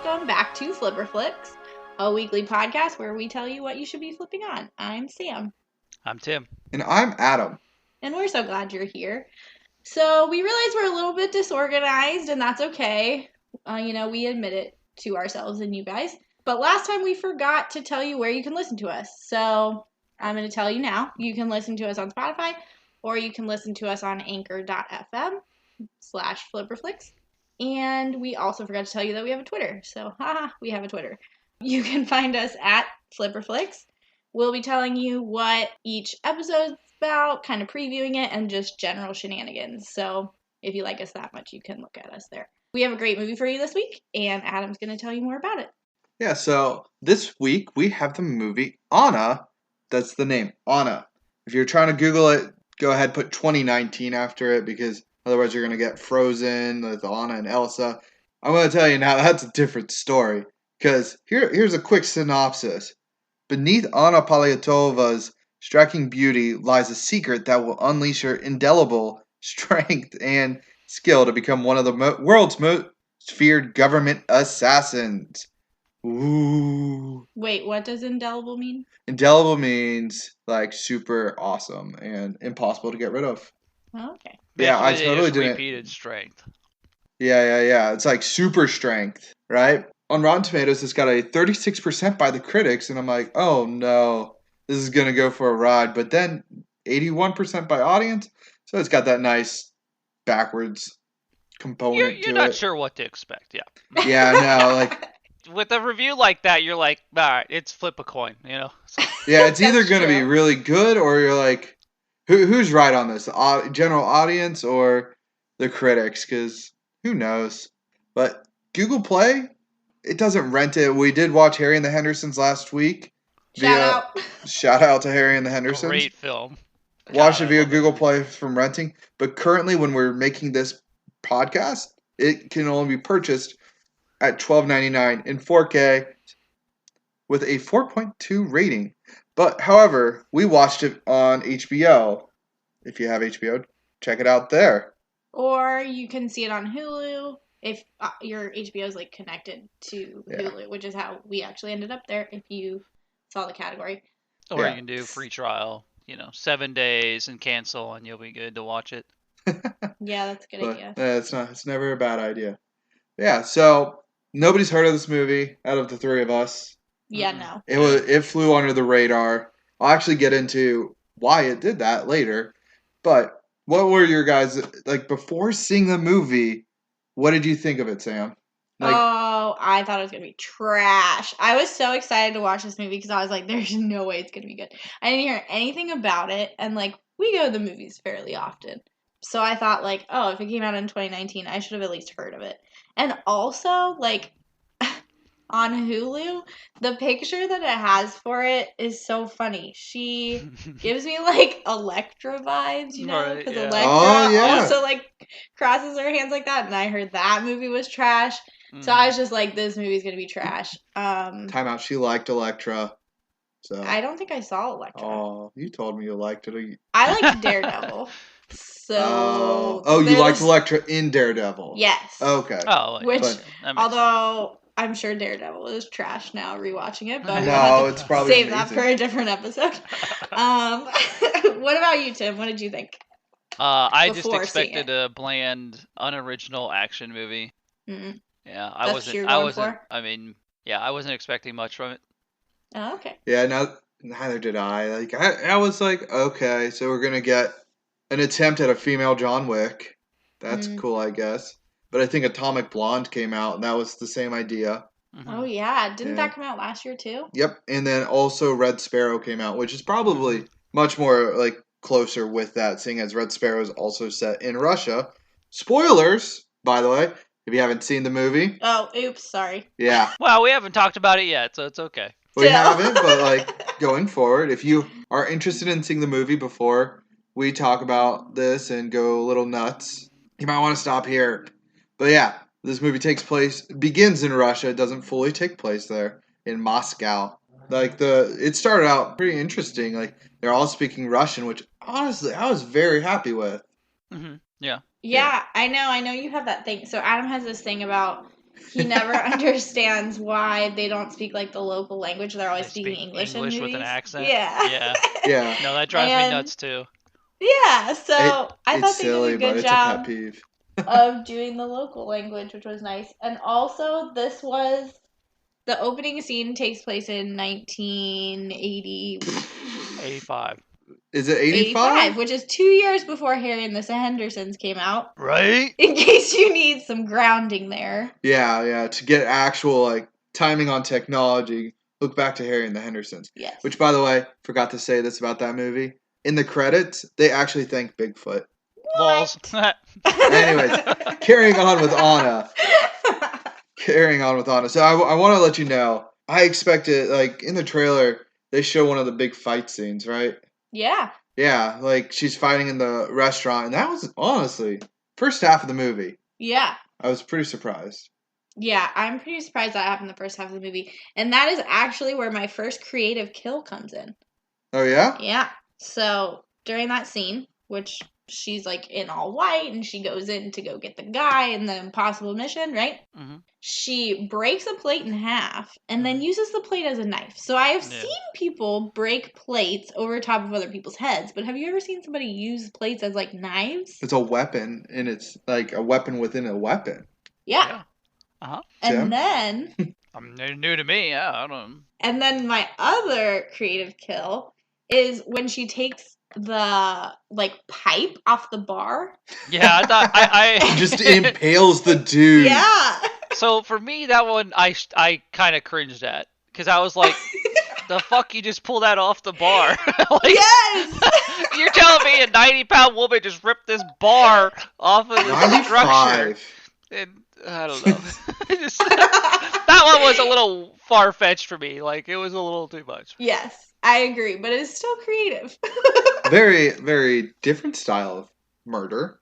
welcome back to Flipper Flicks, a weekly podcast where we tell you what you should be flipping on. I'm Sam. I'm Tim. And I'm Adam. And we're so glad you're here. So we realize we're a little bit disorganized, and that's okay. We admit it to ourselves and you guys. But last time we forgot to tell you where you can listen to us. So I'm going to tell you now. You can listen to us on Spotify, or you can listen to us on anchor.fm/flipperflix. And we also forgot to tell you that we have a Twitter. So, we have a Twitter. You can find us at Flipperflix. We'll be telling you what each episode's about, kind of previewing it, and just general shenanigans. So, if you like us that much, you can look at us there. We have a great movie for you this week, and Adam's going to tell you more about it. Yeah, so this week we have the movie Anna. That's the name, Anna. If you're trying to Google it, go ahead, put 2019 after it, because otherwise you're going to get Frozen with Anna and Elsa. I'm going to tell you now, that's a different story. Because here's a quick synopsis. Beneath Anna Poliatova's striking beauty lies a secret that will unleash her indelible strength and skill to become one of the world's most feared government assassins. Ooh. Wait, what does indelible mean? Indelible means like super awesome and impossible to get rid of. Oh, okay. Yeah, I Basically, totally just didn't. repeated strength. Yeah. It's like super strength, right? On Rotten Tomatoes, it's got a 36% by the critics, and I'm like, oh no, this is gonna go for a ride. But then 81% by audience, so it's got that nice backwards component You're to not it. sure what to expect, yeah. Yeah, no, like With a review like that, you're like, alright, it's flip a coin, you know? So, yeah, it's either That's gonna be true. really good or you're like, who's right on this? The general audience or the critics? Because who knows? But Google Play, it doesn't rent it. We did watch Harry and the Hendersons last week. Shout out to Harry and the Hendersons. great film. Watch God, it I via love that Google movie. Play from renting. But currently, when we're making this podcast, it can only be purchased at $12.99 in 4K with a 4.2 rating. But however, we watched it on HBO. If you have HBO, check it out there. Or you can see it on Hulu if your HBO is like connected to Yeah. Hulu, which is how we actually ended up there. If you saw the category, Or Yeah. you can do free trial, 7 days and cancel, and you'll be good to watch it. yeah, that's a good But idea. it's never a bad idea. Yeah, so nobody's heard of this movie out of the three of us. Yeah, Mm-mm. no. It flew under the radar. I'll actually get into why it did that later. But what were your guys like before seeing the movie? What did you think of it, Sam? Like, Oh, I thought it was gonna be trash. I was so excited to watch this movie because I was like, "There's no way it's gonna be good." I didn't hear anything about it, and like we go to the movies fairly often, so I thought like, "Oh, if it came out in 2019, I should have at least heard of it." And also, like on Hulu, the picture that it has for it is so funny. She gives me like Electra vibes, Right, because yeah. Electra Oh, yeah. also like crosses her hands like that, and I heard that movie was trash. So Mm. I was just like, this movie's gonna be trash. time out. She liked Elektra. So. I don't think I saw Electra. Oh, you told me you liked it. I liked Daredevil. So Oh, you they're liked the- Elektra in Daredevil. Yes. Okay. Oh, Which, But- that makes although I'm sure Daredevil is trash now, rewatching it, but No, we'll have to it's probably save that amazing. for a different episode. What about you, Tim? What did you think? I just Before seeing expected a bland, unoriginal action movie. Mm-mm. Yeah, That's what you're going for? I mean, yeah, I wasn't expecting much from it. Oh, okay. Yeah, neither did I. Like, I was like, okay, so we're gonna get an attempt at a female John Wick. That's cool, I guess. But I think Atomic Blonde came out, and that was the same idea. Mhm. Oh yeah, didn't Yeah. that come out last year too? Yep, and then also Red Sparrow came out, which is probably much more like closer with that, seeing as Red Sparrow is also set in Russia. Spoilers, by the way, if you haven't seen the movie. Oh, oops, sorry. Yeah, Well, we haven't talked about it yet, so it's okay. we Still. haven't, but like going forward, if you are interested in seeing the movie before we talk about this and go a little nuts, you might want to stop here. But yeah, this movie begins in Russia. It doesn't fully take place there in Moscow. Like it started out pretty interesting. Like they're all speaking Russian, which honestly I was very happy with. Hmm. Yeah. Yeah, I know you have that thing. So Adam has this thing about he never understands why they don't speak like the local language. They're always They speaking speak English in English movies. with an accent. Yeah. Yeah. Yeah. No, that drives me And nuts too. yeah, so I It's thought they did silly, a but good it's a pet job peeve. of doing the local language, which was nice. And also, the opening scene takes place in 1980. 85. Is it 85, 85? which is 2 years before Harry and the Hendersons came out. Right? In case you need some grounding there. Yeah. To get actual like timing on technology, look back to Harry and the Hendersons. Yes. Which, by the way, forgot to say this about that movie. In the credits, they actually thank Bigfoot. Lols. Anyways, carrying on with Anna. So I want to let you know, I expected, like, in the trailer, they show one of the big fight scenes, right? Yeah. Yeah, like, she's fighting in the restaurant, and that was, honestly, first half of the movie. Yeah. I was pretty surprised. Yeah, I'm pretty surprised that happened the first half of the movie. And that is actually where my first creative kill comes in. Oh, yeah? Yeah. So during that scene, which she's like in all white and she goes in to go get the guy in the impossible mission, right? Mm-hmm. She breaks a plate in half and then Mhm. uses the plate as a knife. So I have Yeah. seen people break plates over top of other people's heads, but have you ever seen somebody use plates as like knives? It's a weapon, and it's like a weapon within a weapon. Yeah. Uh-huh. And Tim? then They're new to me. Yeah, I don't. And then my other creative kill is when she takes the like pipe off the bar. Yeah, I thought I Just impales the dude. Yeah. So for me, that one I kind of cringed at because I was like, the fuck you just pull that off the bar? Like, Yes. you're telling me a 90-pound woman just ripped this bar off of the structure? 95. And I don't know. That one was a little far-fetched for me. Like, it was a little too much. Yes, I agree, but it's still creative. Very, very different style of murder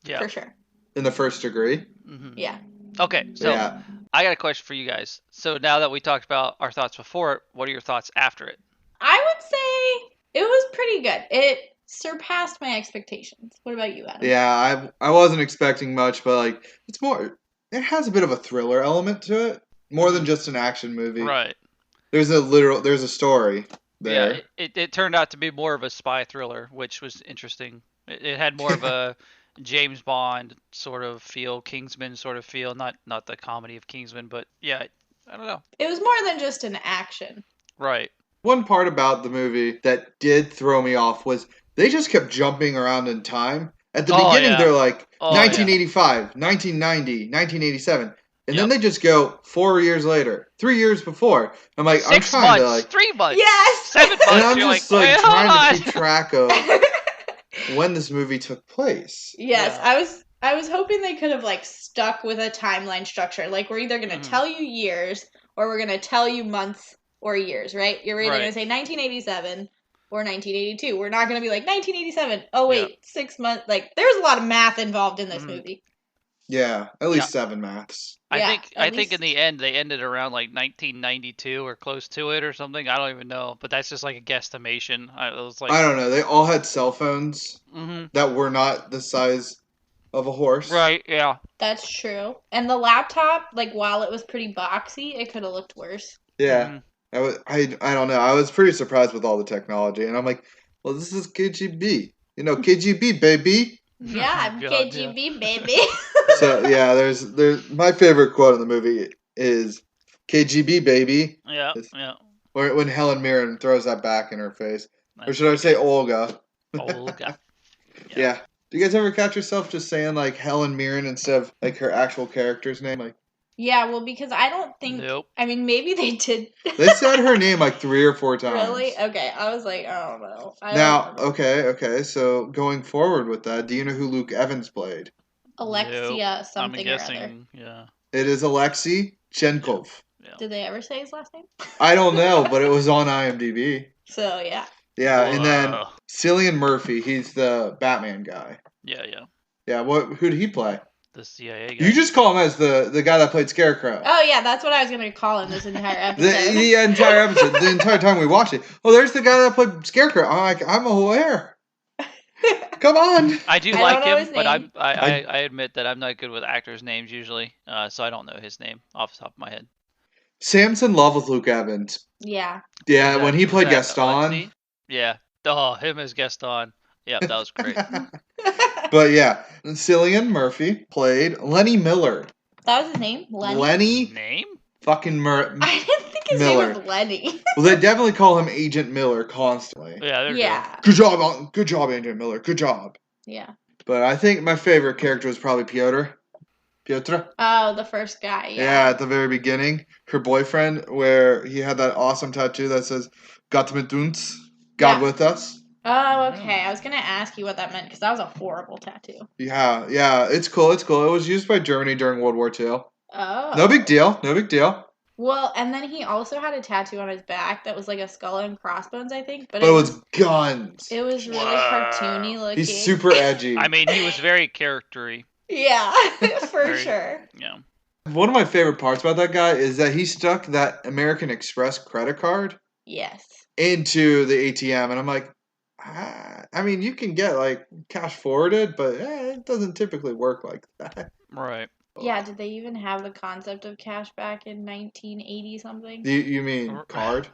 Yeah. For sure. in the first degree. Mm-hmm. Yeah. Okay, so Yeah. I got a question for you guys. So now that we talked about our thoughts before it, what are your thoughts after it? I would say it was pretty good. It surpassed my expectations. What about you, Adam? Yeah, I wasn't expecting much, but like it's more. It has a bit of a thriller element to it, more than just an action movie. Right. There's a story there. Yeah, it turned out to be more of a spy thriller, which was interesting. It had more of a James Bond sort of feel, Kingsman sort of feel, not the comedy of Kingsman, but yeah, I don't know. It was more than just an action. Right. One part about the movie that did throw me off was they just kept jumping around in time. At the beginning, yeah. they're like Oh, 1985, 1990, 1987. And then Yep. they just go 4 years later, 3 years before. I'm like, 6 I'm trying months, to like, 3 months, Yes. 7 months. and I'm You're just like, like wait, hold trying on. to keep track of when this movie took place. Yes, Yeah. I was hoping they could have like stuck with a timeline structure. Like we're either going to tell you years or we're going to tell you months or years, right? You're either Right. going to say 1987 or 1982. We're not going to be like 1987. Oh wait, 6 months. Like there's a lot of math involved in this movie. Yeah, at least 7 maths. I at think in least- the end they ended around like 1992 or close to it or something. I don't even know, but that's just like a guesstimation. I was like, I don't know. They all had cell phones Mhm. that were not the size of a horse. Right, yeah. That's true. And the laptop, like while it was pretty boxy, it could have looked worse. Yeah. I don't know. I was pretty surprised with all the technology, and I'm like, well, this is KGB. You know, KGB, baby. Yeah, I'm God, KGB baby. So yeah, there's my favorite quote in the movie is KGB baby. Yeah, It's- yeah. When Helen Mirren throws that back in her face, or That's should I say Olga? Olga. Yeah. Do you guys ever catch yourself just saying like Helen Mirren instead of like her actual character's name? Like Yeah, well, because I don't think. Nope. I mean, maybe they did. they said her name like 3 or 4 times. Really? Okay, I was like, I don't know. Now, okay. So going forward with that, do you know who Luke Evans played? Alexia I'm something or other. guessing, yeah. It is Alexei Chenkov. Did they ever say his last name? I don't know, but it was on IMDb. So yeah. Yeah, and then Whoa. Cillian Murphy, he's the Batman guy. Yeah. Yeah, who did he play? The CIA guy. You just call him as the guy that played Scarecrow. Oh yeah, that's what I was gonna call him this entire episode. The entire episode, the entire time we watched it. Oh, there's the guy that played Scarecrow. I'm like, I'm aware. Come on. I do I like don't know him, his but name. I admit that I'm not good with actors' names usually, so I don't know his name off the top of my head. Sam's in love with Luke Evans. Yeah. Yeah, when he Was played that Gaston. Alexi? Yeah. Oh, him as Gaston. Yep, that was great. But yeah, Cillian Murphy played Lenny Miller. That was his name? Lenny? Lenny Name? fucking I didn't think his name Miller. was Lenny. Well, they definitely call him Agent Miller constantly. Yeah, there Yeah. Good job, Agent Miller. Good job. Yeah. But I think my favorite character was probably Piotr. Oh, the first guy, Yeah, yeah. at the very beginning, her boyfriend, where he had that awesome tattoo that says "Gott mit uns," God Yeah. with us. Oh, okay. I was gonna ask you what that meant because that was a horrible tattoo. Yeah, it's cool. It's cool. It was used by Germany during World War II. Oh. No big deal. No big deal. Well, and then he also had a tattoo on his back that was like a skull and crossbones, I think. But But it was guns. it was really Wow. cartoony looking. He's super edgy. I mean, he was very charactery. Yeah, for Very- sure. Yeah. One of my favorite parts about that guy is that he stuck that American Express credit card Yes. into the ATM, and I'm like, I mean, you can get like cash forwarded, but it doesn't typically work like that. Right. Yeah, did they even have the concept of cash back in 1980 something? You mean card?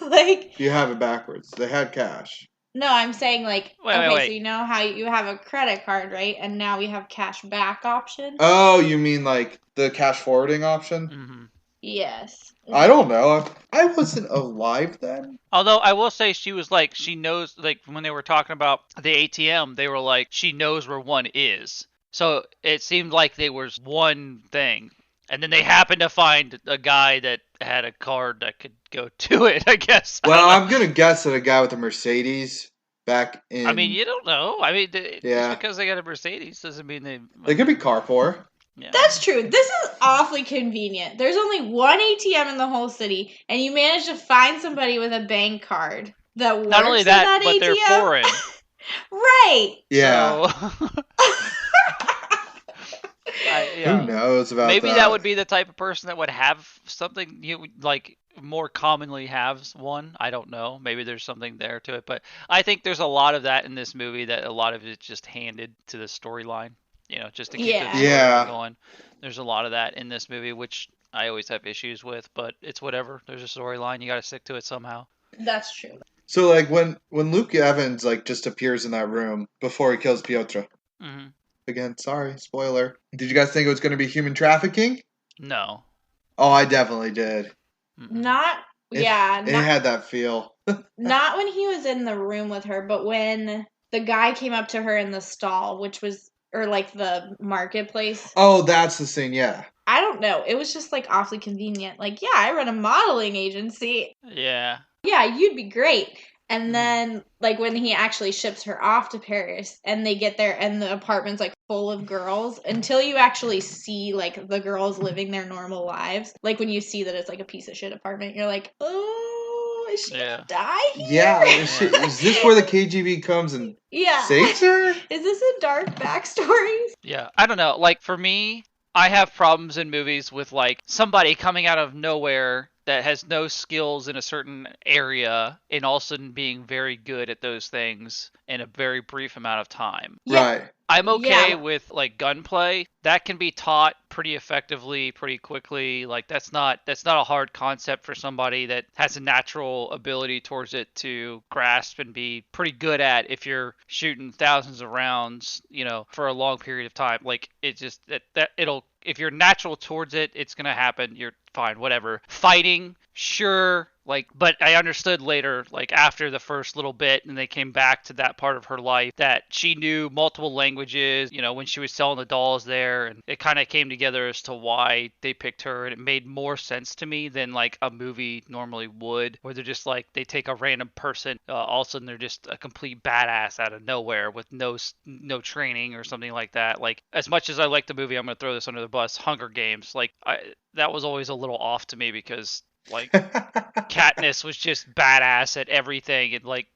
Like, You have it backwards. They had cash. no, I'm saying like, Wait, okay, wait. so you know how you have a credit card, right? And now we have cash back option? Oh, you mean like the cash forwarding option? Hmm. Yes. I don't know. I wasn't alive then. Although I will say she was like, she knows, like when they were talking about the ATM, they were like, she knows where one is. So it seemed like there was one thing. And then they happened to find a guy that had a card that could go to it, I guess. Well, I'm gonna guess that a guy with a Mercedes back in. I mean, you don't know. I mean, Yeah. just because they got a Mercedes doesn't mean They could be carpour. Yeah. That's true. This is awfully convenient. There's only one ATM in the whole city, and you manage to find somebody with a bank card that works Not only in that, but ATM. they're foreign. Right. Yeah. So, Who knows about maybe that? that would be the type of person that would have something you like more commonly has one. I don't know. Maybe there's something there to it, but I think there's a lot of that in this movie that a lot of it's just handed to the storyline. Just to keep the storyline Yeah. going. There's a lot of that in this movie, which I always have issues with, but it's whatever. There's a storyline. You got to stick to it somehow. That's true. So like when Luke Evans like just appears in that room before he kills Piotr. Hmm. Again, sorry, spoiler. Did you guys think it was going to be human trafficking? No. Oh, I definitely did. Mm-mm. Not. It Yeah. had that feel. Not when he was in the room with her, but when the guy came up to her in the stall, which was, or like the marketplace. Oh, that's the scene. Yeah. I don't know. It was just like awfully convenient. Like, yeah, I run a modeling agency. Yeah. Yeah, you'd be great. And then, like, when he actually ships her off to Paris and they get there and the apartment's, like, full of girls, until you actually see, like, the girls living their normal lives, like, when you see that it's, like, a piece of shit apartment, you're like, oh, is she gonna die here? Yeah. Is this where the KGB comes and Yeah. saves her? Is this a dark backstory? Yeah. I don't know. Like, for me, I have problems in movies with, like, somebody coming out of nowhere that has no skills in a certain area and all of a sudden being very good at those things in a very brief amount of time. Yeah. Right. I'm okay Yeah. with like gunplay. That can be taught pretty effectively, pretty quickly. Like that's not a hard concept for somebody that has a natural ability towards it to grasp and be pretty good at if you're shooting thousands of rounds, for a long period of time. Like it just that it'll if you're natural towards it, it's going to happen. You're fine, whatever. Fighting, sure, but I understood later, like after the first little bit and they came back to that part of her life that she knew multiple languages, when she was selling the dolls there, and it kind of came together as to why they picked her, and it made more sense to me than like a movie normally would, where they're just like, they take a random person, all of a sudden they're just a complete badass out of nowhere with no training or something like that. Like, as much as I like the movie, I'm going to throw this under the bus, Hunger Games, that was always a little off to me because like Katniss was just badass at everything, and like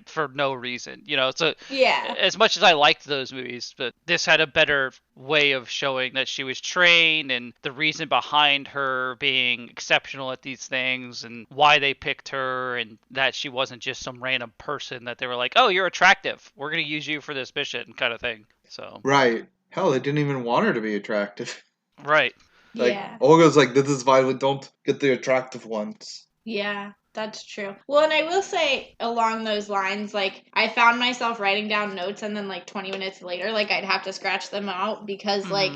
for no reason. So Yeah. as much as I liked those movies, but this had a better way of showing that she was trained and the reason behind her being exceptional at these things and why they picked her, and that she wasn't just some random person that they were like, oh, you're attractive, we're going to use you for this mission kind of thing. So Right. Hell, they didn't even want her to be attractive. right. Like, Yeah. Olga's like, this is why we don't get the attractive ones. Yeah, that's true. Well, and I will say along those lines, like, I found myself writing down notes and then, like, 20 minutes later, like, I'd have to scratch them out because, like,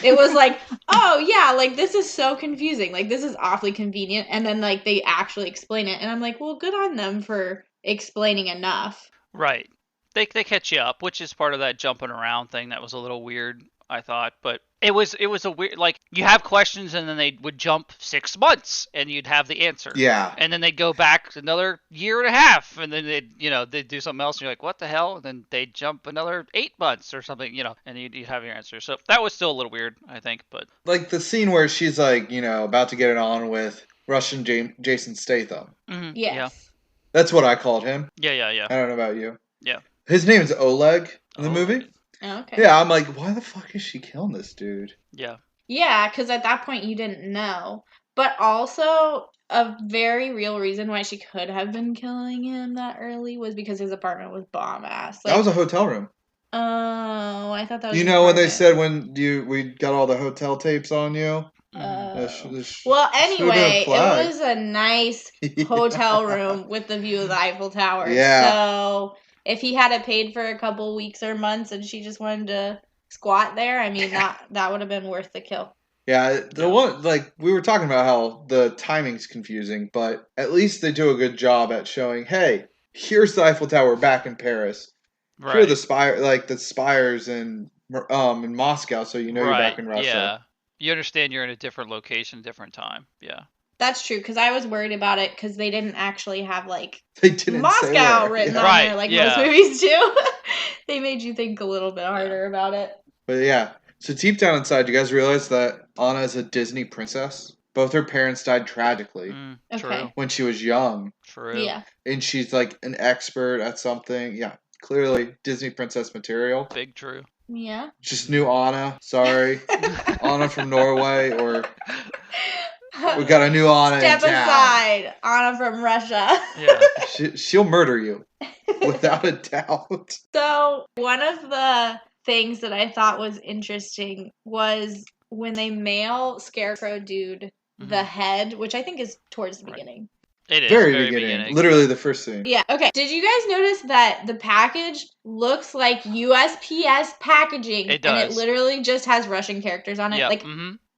it was like, oh, yeah, like, this is so confusing. Like, this is awfully convenient. And then, like, they actually explain it. And I'm like, well, good on them for explaining enough. Right. They catch you up, which is part of that jumping around thing that was a little weird, I thought. But it was a weird, like, you have questions and then they would jump 6 months and you'd have the answer. Yeah. And then they'd go back another year and a half and then they'd do something else and you're like, what the hell? And then they'd jump another 8 months or something, and you'd have your answer. So that was still a little weird, I think. But Like the scene where she's like, about to get it on with Russian Jason Statham. yes. Yes. That's what I called him. Yeah. I don't know about you. Yeah. His name's Oleg in the movie. Oh, okay. Yeah, I'm like, why the fuck is she killing this dude? Yeah. Yeah, because at that point you didn't know. But also, a very real reason why she could have been killing him that early was because his apartment was bomb ass. Like, That was a hotel room. Oh, I thought that was. You his know when they apartment. said we got all the hotel tapes on you? Well, Should've anyway, been a flag. it was a nice hotel room with the view of the Eiffel Tower. Yeah. So if he had it paid for a couple weeks or months and she just wanted to squat there, I mean that would have been worth the kill. Yeah, the one, like, we were talking about how the timing's confusing, but at least they do a good job at showing, hey, here's the Eiffel Tower back in Paris. Right. Here are the spires in Moscow, so you know you're back in Russia. Yeah. You understand you're in a different location, different time. Yeah. That's true, because I was worried about it because they didn't actually have, like, They didn't say Moscow where. written Yeah. on there like most movies do. They made you think a little bit harder about it. But yeah, so deep down inside, you guys realize that Anna is a Disney princess? Both her parents died tragically True. when she was young. True. Yeah. And she's like an expert at something. Yeah, clearly Disney princess material. Big true. Yeah. Just new Anna. Sorry. Anna from Norway, or we got a new Anna Step in town. aside, Anna from Russia. Yeah. She'll murder you, without a doubt. So, one of the things that I thought was interesting was when they mail Scarecrow Dude the head, which I think is towards the beginning. It is. Very beginning. Literally the first scene. Yeah, okay. Did you guys notice that the package looks like USPS packaging? It does. And it literally just has Russian characters on it? Yep. Like,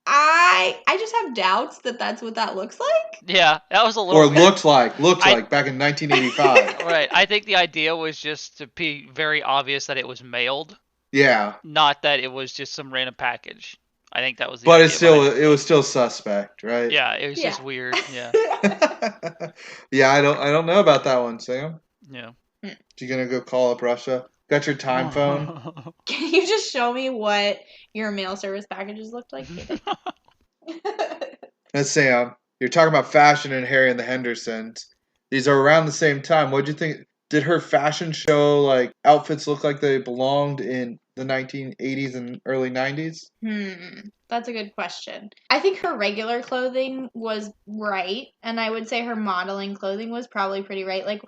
I just have doubts that that's what that looks like. Yeah, that was a little. Or looked like back in 1985. Right. I think the idea was just to be very obvious that it was mailed. Yeah. Not that it was just some random package. I think that was the But idea. it was still suspect, right? Yeah, it was just weird. Yeah. Yeah, I don't know about that one, Sam. Yeah. You gonna go call up Russia? Got your time phone? Can you just show me what your mail service packages looked like? Let's Sam. You're talking about fashion and Harry and the Hendersons. These are around the same time. What'd you think? Did her fashion show, like, outfits look like they belonged in the 1980s and early 90s? That's a good question. I think her regular clothing was right, and I would say her modeling clothing was probably pretty right. Like,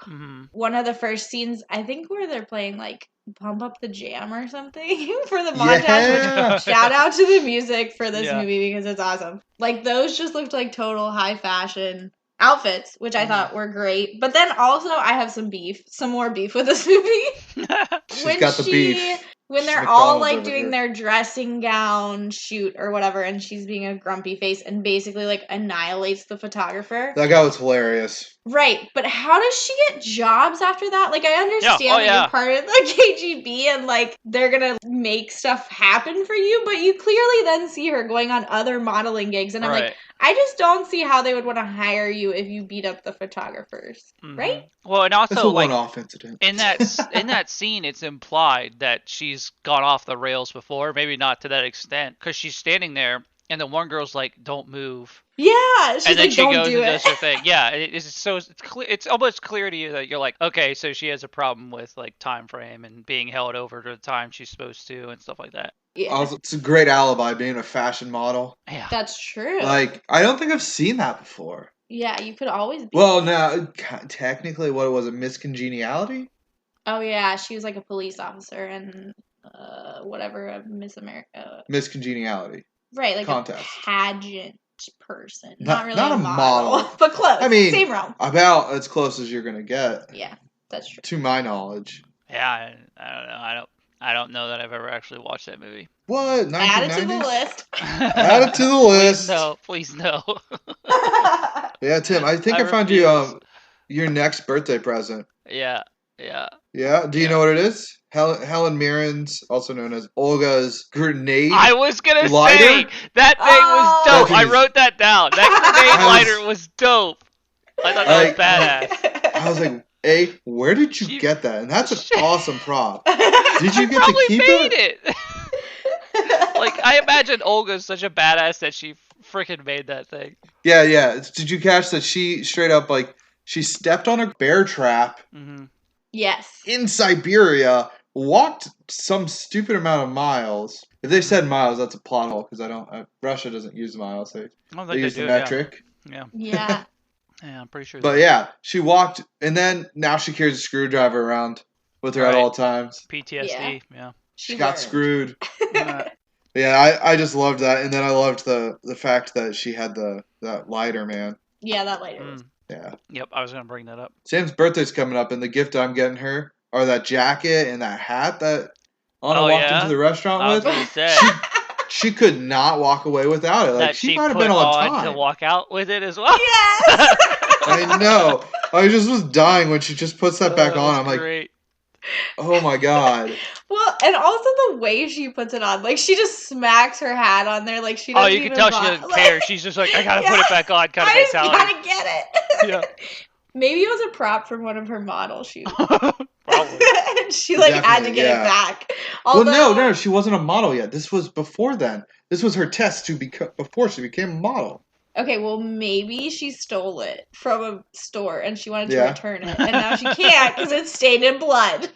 one of the first scenes, I think, where they're playing, like, Pump Up the Jam or something for the montage. Which, shout out to the music for this movie because it's awesome. Like, those just looked like total high fashion outfits, which I thought were great. But then also, I have some more beef with this movie. She's got the beef. When they're all, like, doing their dressing gown shoot or whatever, and she's being a grumpy face and basically, like, annihilates the photographer. That guy was hilarious. Right, but how does she get jobs after that? Like, I understand that you're part of the KGB and, like, they're gonna make stuff happen for you, but you clearly then see her going on other modeling gigs, and I'm like, I just don't see how they would want to hire you if you beat up the photographers, right? Well, and also, it's a like, one-off incident. in that scene, it's implied that she's gone off the rails before, maybe not to that extent, because she's standing there and the one girl's like, "Don't move," Yeah, she's and then like, she don't goes do and it. does her thing. Yeah, it's clear. It's almost clear to you that you're like, okay, so she has a problem with like time frame and being held over to the time she's supposed to and stuff like that. Yeah, Also, it's a great alibi being a fashion model. Yeah, that's true. Like, I don't think I've seen that before. Yeah, you could always be. Well, now, technically, what was it? Miscongeniality? Oh yeah, she was like a police officer and whatever, a Miss America. Miscongeniality. Right, like Contest. a pageant person. Not- Not really not a a model. model. But close. I mean, Same realm. About as close as you're gonna get, Yeah, that's true. to my knowledge. yeah. I don't know. I don't know that I've ever actually watched that movie. What? 1990s? Add it to the list. Add it to the list. Please no. Yeah, Tim, I think I, found refuse. you your next birthday present. Yeah. Yeah? Do you Yeah. know what it is? Helen Mirren's, also known as Olga's grenade. I was gonna lighter? say that thing was dope. That I thing wrote that down. That grenade I was- lighter was dope. I thought that was badass. I was like, A, where did you She- get that? And that's an she- awesome prop. Did you She get to probably keep made it? it. Like I imagine Olga's such a badass that she freaking made that thing. Yeah. Did you catch that she straight up, like, she stepped on a bear trap Hmm. Yes. in Siberia, walked some stupid amount of miles. If they said miles, that's a plot hole, because Russia doesn't use miles. They I don't they think use they the do. Yeah. metric. Yeah. Yeah. Yeah, I'm pretty sure. But they do. yeah, she walked, and then now she carries a screwdriver around with her at Right. all times. PTSD. Yeah. She got learned. screwed. Uh, Yeah, I just loved that, and then I loved the fact that she had that lighter, man. Yeah, that later. mm. Yeah. Yep, I was gonna bring that up. Sam's birthday's coming up, and the gift I'm getting her are that jacket and that hat that Anna Oh, walked yeah? into the restaurant I was with. gonna say She could not walk away without it. Like, that she she might have put been on on to time. walk out with it as well. Yes. I know. I just was dying when she just puts that back That on. was I'm like, great. oh my god. Well, and also the way she puts it on, like she just smacks her hat on there, like she Oh, doesn't you can even tell she bother- doesn't care. She's just like, I gotta put it back on, kind of I just mentality. gotta get it. Yeah. Maybe it was a prop from one of her model shoots. Probably. And she like had to Definitely, get yeah. it back. Well, Although, no, she wasn't a model yet. This was before then. This was her test before she became a model. Okay, well maybe she stole it from a store and she wanted to Yeah. return it, and now she can't because it's stained in blood.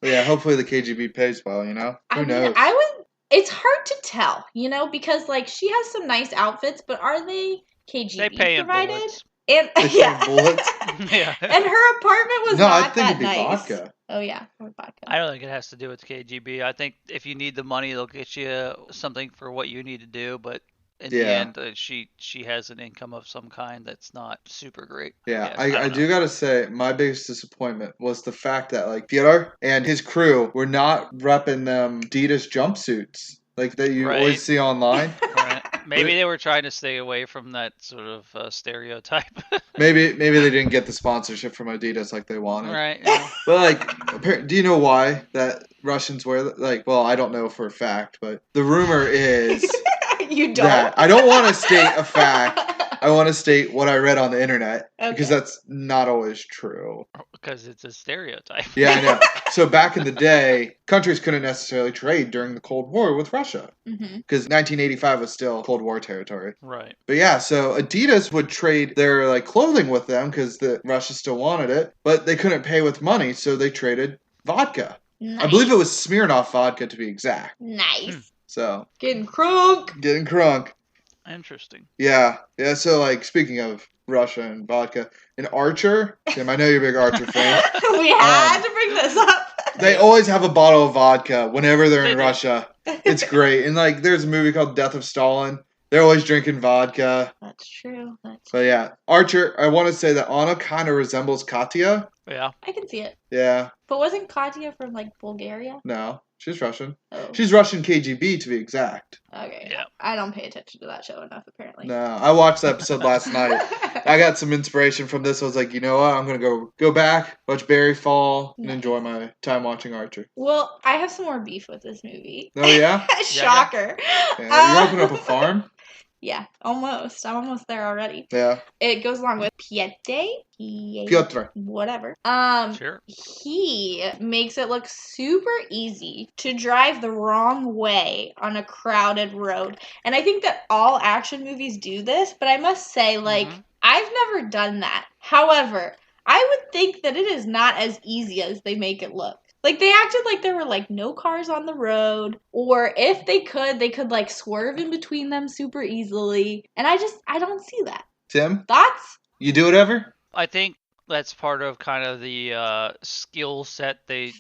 But yeah, hopefully the KGB pays well, you know? Who I mean, knows? I would. It's hard to tell, because like she has some nice outfits, but are they KGB They pay in provided? bullets. And They pay in bullets? Yeah. and her apartment was No, not I think that it'd be nice. vodka. Oh yeah, or vodka. I don't think it has to do with KGB. I think if you need the money, they'll get you something for what you need to do. But in the Yeah. end, she has an income of some kind that's not super great. Yeah, guess. I don't do know. gotta say, my biggest disappointment was the fact that, like, Fyodor and his crew were not repping them Adidas jumpsuits, like, that you Right. always see online. Right. Maybe they were trying to stay away from that sort of stereotype. Maybe they didn't get the sponsorship from Adidas like they wanted. Right. Yeah. But, like, do you know why that Russians wear that? Like, well, I don't know for a fact, but the rumor is You don't. that I don't want to state a fact. I want to state what I read on the internet because Okay. that's not always true. Because it's a stereotype. Yeah, I know. So back in the day, countries couldn't necessarily trade during the Cold War with Russia Mhm. because 1985 was still Cold War territory. Right. But yeah, so Adidas would trade their like clothing with them because Russia still wanted it, but they couldn't pay with money, so they traded vodka. Nice. I believe it was Smirnoff vodka to be exact. Nice. So Getting crunk. getting crunk. Interesting. Yeah. So like speaking of Russia and vodka, in Archer, Tim, I know you're a big Archer fan. We had to bring this up. They always have a bottle of vodka whenever they're They in do. Russia. It's great. And like there's a movie called Death of Stalin. They're always drinking vodka. That's true. But yeah, Archer, I want to say that Anna kind of resembles Katya. Yeah. I can see it. Yeah. But wasn't Katya from like Bulgaria? No, she's Russian. Oh. She's Russian KGB to be exact. Okay. Yeah. I don't pay attention to that show enough, apparently. No, I watched the episode last night. I got some inspiration from this. I was like, you know what? I'm gonna go back, watch Barry Fall, and Nice. enjoy my time watching Archer. Well, I have some more beef with this movie. Oh yeah? Shocker. Yeah, you open up a farm? Yeah, almost. I'm almost there already. Yeah. It goes along with Piotr. whatever. Sure. He makes it look super easy to drive the wrong way on a crowded road. And I think that all action movies do this, but I must say, like, I've never done that. However, I would think that it is not as easy as they make it look. Like, they acted like there were, like, no cars on the road, or if they could, like, swerve in between them super easily. And I don't see that. Tim? Thoughts? You do it ever? I think that's part of kind of the skill set they're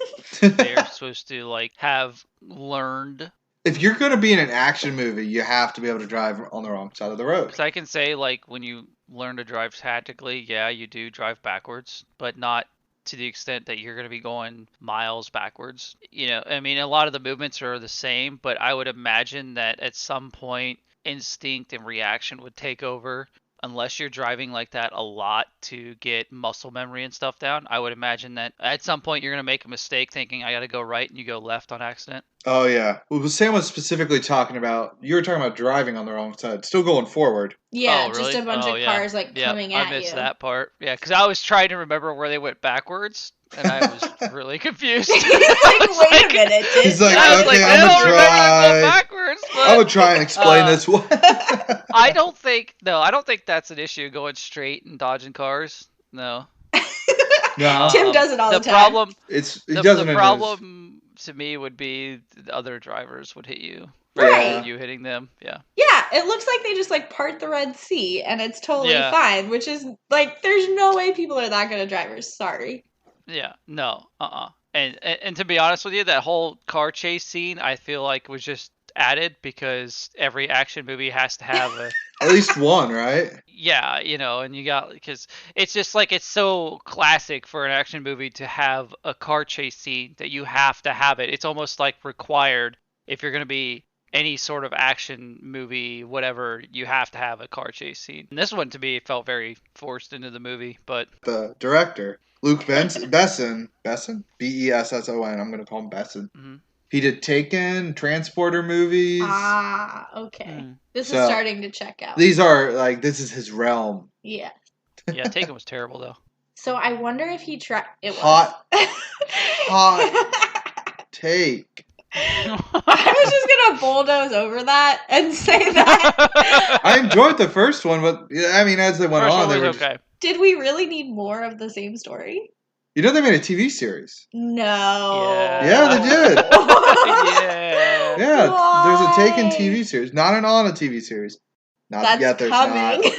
supposed to like have learned. If you're going to be in an action movie, you have to be able to drive on the wrong side of the road. Because I can say, like, when you learn to drive tactically, yeah, you do drive backwards, but not to the extent that you're going to be going miles backwards. You know, I mean, a lot of the movements are the same, but I would imagine that at some point, instinct and reaction would take over. Unless you're driving like that a lot to get muscle memory and stuff down, I would imagine that at some point you're going to make a mistake thinking I got to go right and you go left on accident. Oh, yeah. Well, Sam was specifically talking about, you were talking about driving on the wrong side, still going forward. Yeah, Oh, really? just a bunch of yeah. cars, like, Yeah, coming at I missed you. that part. Yeah, because I was trying to remember where they went backwards, and I was really confused. He's like, wait a minute. He's like, I was okay, I I'm don't gonna remember to go try. backwards. But, I'm going to try and explain this one. I don't think that's an issue going straight and dodging cars. No. No. Tim does it all the time. The problem to me would be the other drivers would hit you. Right. You hitting them. Yeah. Yeah, it looks like they just, like, part the Red Sea, and it's totally Yeah. fine, which is, like, there's no way people are that good at drivers. Sorry. Yeah. No. And to be honest with you, that whole car chase scene, I feel like was just added because every action movie has to have a At least one, right? yeah, you know, and you got because it's just like it's so classic for an action movie to have a car chase scene that you have to have it. It's almost like required if you're going to be any sort of action movie, whatever, you have to have a car chase scene. And this one to me felt very forced into the movie, but The director, Luke Besson, Besson? I'm going to call him Besson. mm-hmm. He did Taken, Transporter movies. Ah, okay. This is So, starting to check out. These are, like, this is his realm. Yeah. Yeah, Taken was terrible though. So I wonder if he tried. It was hot take. I was just gonna bulldoze over that and say that. I enjoyed the first one, but I mean, as they went First on, one they was were. okay. Did we really need more of the same story? You know, they made a TV series. No. Yeah, they did. Yeah. Yeah, there's a Taken Why? TV series, not an Anna TV series. Not That's yet. There's coming. not.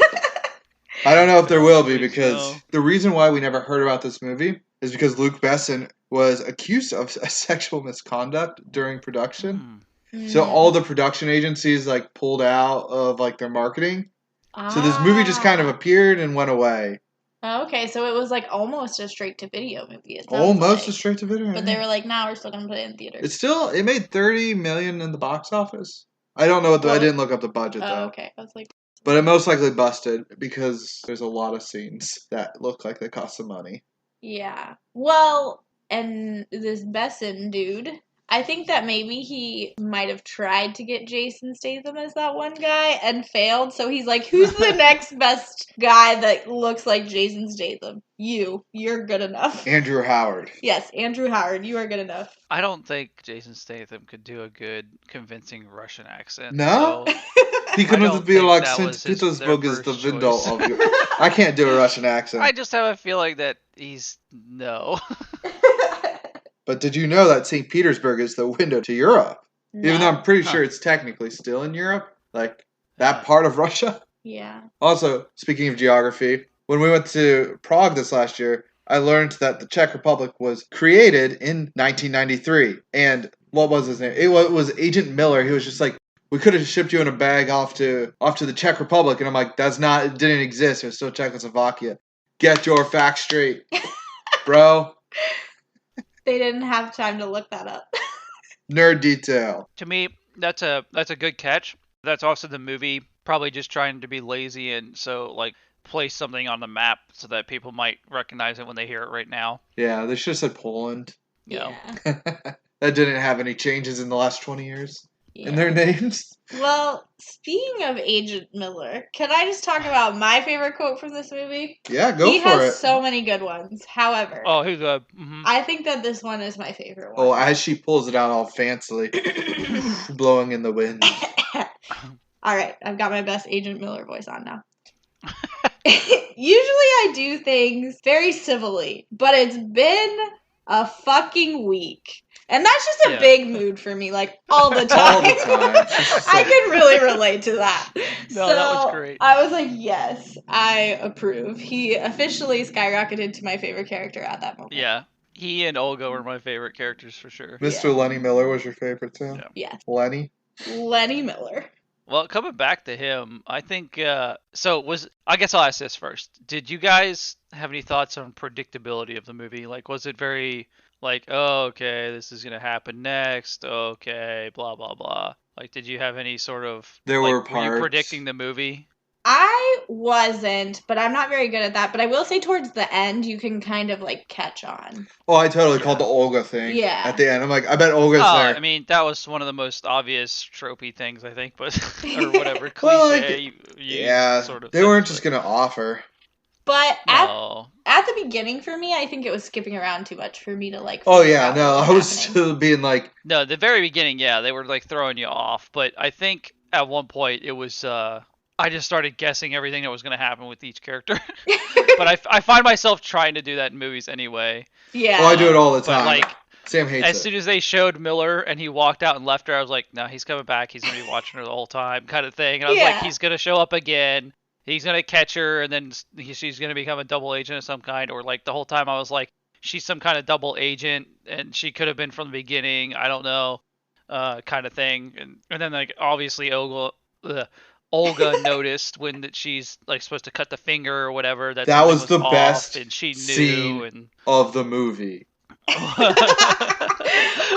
I don't know if there will be Please because no. the reason why we never heard about this movie is because Luke Besson was accused of sexual misconduct during production. So all the production agencies like pulled out of like their marketing. So this movie just kind of appeared and went away. Okay, so it was like almost a straight to video movie. It sounds Almost like. a straight to video. But they were like, "Nah, we're still gonna put it in theaters." It made $30 million in the box office. I don't know what I didn't look up the budget though. Okay. I was like, But it most likely busted because there's a lot of scenes that look like they cost some money. yeah. Well, and this Besson dude, I think that maybe he might have tried to get Jason Statham as that one guy and failed. So he's like, who's the next best guy that looks like Jason Statham? You're good enough. Andrew Howard. Yes, Andrew Howard, you are good enough. I don't think Jason Statham could do a good, convincing Russian accent. No? So He I couldn't don't be think like that St. was their Petersburg is the first window choice. of you. I can't do a Russian accent. I just have a feeling that he's no. But did you know that St. Petersburg is the window to Europe? Even though I'm pretty Huh. sure it's technically still in Europe. Like, that part of Russia. Yeah. Also, speaking of geography, when we went to Prague this last year, I learned that the Czech Republic was created in 1993. And what was his name? It was Agent Miller. He was just like, we could have shipped you in a bag off to the Czech Republic. And I'm like, it didn't exist. It was still Czechoslovakia. Get your facts straight, bro. They didn't have time to look that up. Nerd detail. To me, that's a good catch. That's also the movie probably just trying to be lazy and so like place something on the map so that people might recognize it when they hear it right now. Yeah, they should have said Poland. You know? Yeah. That didn't have any changes in the last 20 years. in their names. Well, speaking of Agent Miller, can I just talk about my favorite quote from this movie? Yeah, go he for has it. so many good ones. However, I think that this one is my favorite one. Oh, as she pulls it out all fancily, blowing in the wind. All right, I've got my best Agent Miller voice on now. Usually I do things very civilly, but it's been a fucking week. And that's just a big mood for me, like, all the time. All the time. I can really relate to that. No, that was great. I was like, yes, I approve. He officially skyrocketed to my favorite character at that moment. Yeah. He and Olga were my favorite characters for sure. Mr. Lenny Miller was your favorite too? Yeah. Lenny Miller. Well, coming back to him, I think, I guess I'll ask this first. Did you guys have any thoughts on predictability of the movie? Like, was it very, like, oh, okay, this is going to happen next, okay, blah, blah, blah. Like, did you have any sort of, were you predicting the movie? I wasn't, but I'm not very good at that. But I will say towards the end, you can kind of, like, catch on. Oh, I totally called the Olga thing. Yeah. At the end, I'm like, I bet Olga's there. I mean, that was one of the most obvious tropey things, I think, but or whatever cliche. Sort of they weren't just gonna offer. But at the beginning, for me, I think it was skipping around too much for me to like. I was still being like. No, the very beginning, they were like throwing you off, but I think at one point it was. I just started guessing everything that was going to happen with each character. But I find myself trying to do that in movies anyway. Yeah. Well, I do it all the time. But, like, Sam hates as soon as they showed Miller and he walked out and left her, I was like, no, he's coming back. He's going to be watching her the whole time kind of thing. And I was like, he's going to show up again. He's going to catch her, and then she's going to become a double agent of some kind. Or, like, the whole time I was like, she's some kind of double agent, and she could have been from the beginning. I don't know, kind of thing. And then, like, obviously Olga noticed when that she's like supposed to cut the finger or whatever. That was the best and she knew of the movie.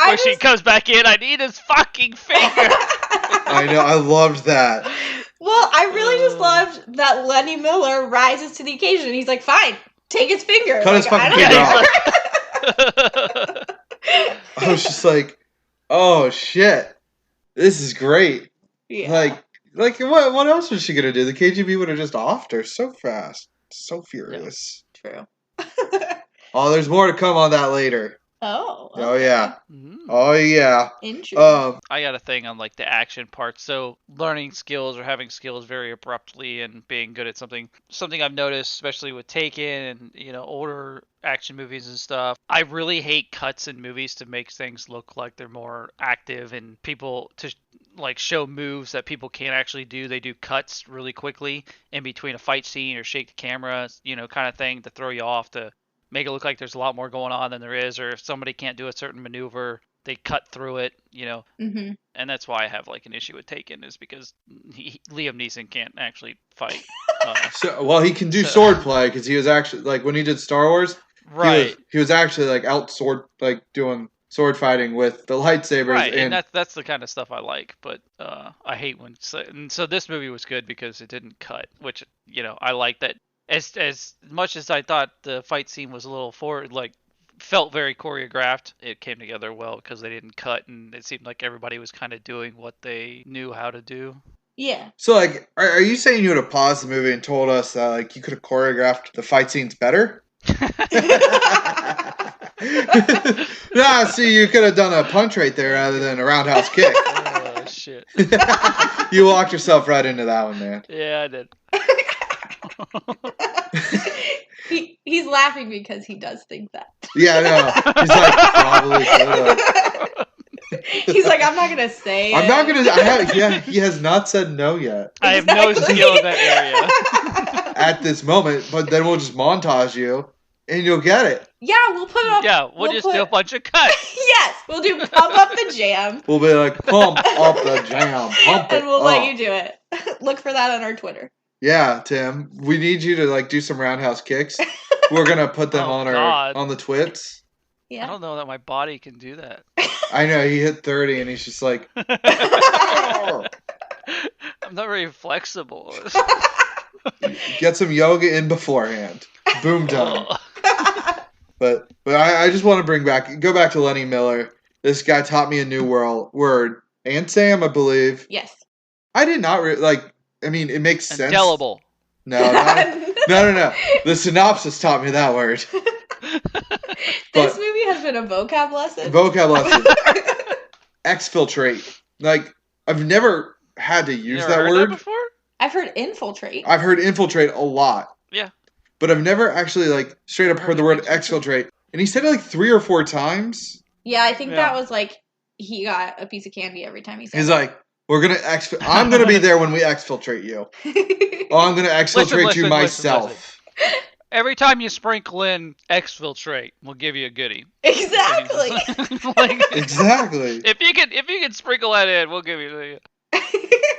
Where she comes back in, I need his fucking finger. I know, I loved that. Well, I really just loved that Lenny Miller rises to the occasion. He's like, fine, take his finger. Cut his fucking finger off. I was just like, oh shit, this is great. Yeah. Like, what else was she going to do? The KGB would have just offed her so fast. So furious. Yeah. True. Oh, there's more to come on that later. Oh. Okay. Oh, yeah. Mm-hmm. Oh, yeah. Interesting. I got a thing on, like, the action part. So, learning skills or having skills very abruptly and being good at something I've noticed, especially with Taken and, older action movies and stuff. I really hate cuts in movies to make things look like they're more active and people to like show moves that people can't actually do. They do cuts really quickly in between a fight scene or shake the camera, kind of thing to throw you off, to make it look like there's a lot more going on than there is, or if somebody can't do a certain maneuver, they cut through it, Mm-hmm. And that's why I have like an issue with Taken, is because Liam Neeson can't actually fight. He can do swordplay because he was actually like when he did Star Wars, right? He was actually like doing sword fighting with the lightsabers, right? And that's the kind of stuff I like, but I hate when. So this movie was good because it didn't cut, which I like that. As much as I thought the fight scene was a little felt very choreographed, it came together well because they didn't cut, and it seemed like everybody was kind of doing what they knew how to do. Yeah. So, like, are you saying you would have paused the movie and told us that, like, you could have choreographed the fight scenes better? Nah, see, you could have done a punch right there rather than a roundhouse kick. Oh, shit. You walked yourself right into that one, man. Yeah, I did. He's laughing because he does think that. Yeah, no. He's like, probably could. He's like, I'm not gonna say. I'm not gonna. He has not said no yet. I have no skill in that area at this moment. But then we'll just montage you, and you'll get it. Yeah, we'll put up. Yeah, we'll just do a bunch of cuts. Yes, we'll do pump up the jam. We'll be like, pump up the jam, pump it and we'll up. let you do it. Look for that on our Twitter. Yeah, Tim, we need you to like do some roundhouse kicks. We're gonna put them on the twits. Yeah. I don't know that my body can do that. I know, he hit 30 and he's just like I'm not very flexible. Get some yoga in beforehand. Boom done. But I just want to go back to Lenny Miller. This guy taught me a new word, and Sam, I believe. Yes. I did not I mean, it makes sense. Indelible. No. The synopsis taught me that word. This movie has been a vocab lesson. Vocab lesson. Exfiltrate. Like, I've never had to use that heard word that before? I've heard infiltrate. I've heard infiltrate a lot. Yeah. But I've never actually, like, straight up heard the word exfiltrate. And he said it like 3 or 4 times. Yeah, I think that was like, he got a piece of candy every time he said He's it. like, I'm going to be there when we exfiltrate you. Oh, I'm going to exfiltrate you myself. Listen. Every time you sprinkle in exfiltrate, we'll give you a goodie. Exactly. Exactly. If you can sprinkle that in, we'll give you